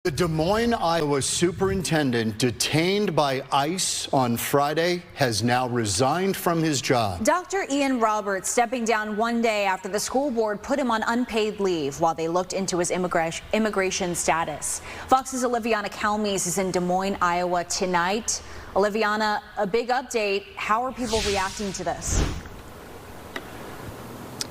The Des Moines, Iowa superintendent detained by ICE on Friday has now resigned from his job. Dr. Ian Roberts stepping down one day after the school board put him on unpaid leave while they looked into his immigration status. Fox's Olivianna Calmes is in Des Moines, Iowa tonight. Olivianna, a big update. How are people reacting to this?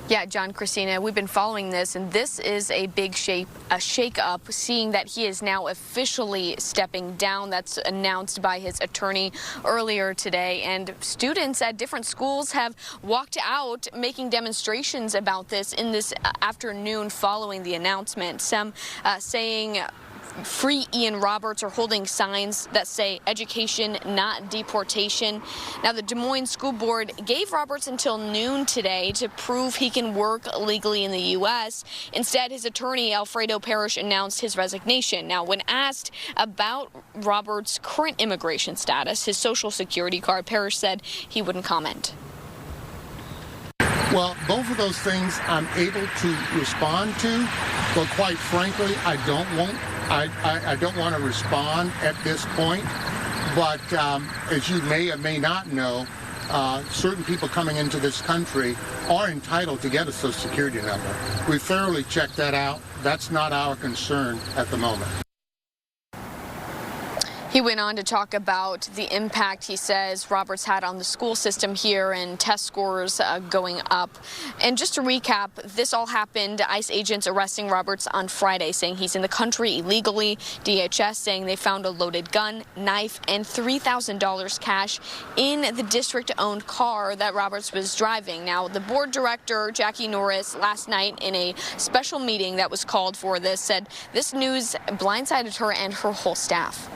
Yeah, John, Christina, we've been following this, and this is a big shake-up, seeing that he is now officially stepping down. That's announced by his attorney earlier today. And students at different schools have walked out making demonstrations about this in this afternoon following the announcement. Some saying "Free Ian Roberts" or holding signs that say "Education, not deportation." Now, the Des Moines School Board gave Roberts until noon today to prove he can work legally in the U.S. Instead, his attorney, Alfredo Parrish, announced his resignation. Now, when asked about Roberts' current immigration status, his Social Security card, Parrish said he wouldn't comment. Well, both of those things I'm able to respond to, but quite frankly, I don't want to respond at this point. But as you may or may not know, certain people coming into this country are entitled to get a Social Security number. We thoroughly checked that out. That's not our concern at the moment. He went on to talk about the impact, he says, Roberts had on the school system here and test scores going up. And just to recap, this all happened, ICE agents arresting Roberts on Friday, saying he's in the country illegally. DHS saying they found a loaded gun, knife, and $3,000 cash in the district-owned car that Roberts was driving. Now, the board director, Jackie Norris, last night in a special meeting that was called for this, said this news blindsided her and her whole staff.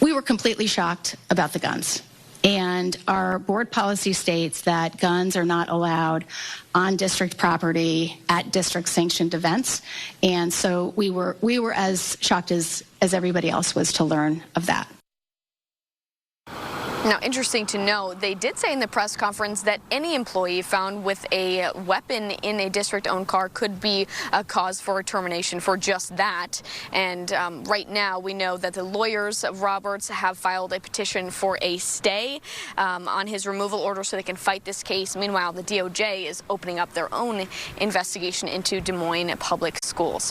We were completely shocked about the guns. And our board policy states that guns are not allowed on district property at district-sanctioned events. And so we were as shocked as everybody else was to learn of that. Now, interesting to know, they did say in the press conference that any employee found with a weapon in a district-owned car could be a cause for termination for just that. And right now, we know that the lawyers of Roberts have filed a petition for a stay on his removal order so they can fight this case. Meanwhile, the DOJ is opening up their own investigation into Des Moines public schools.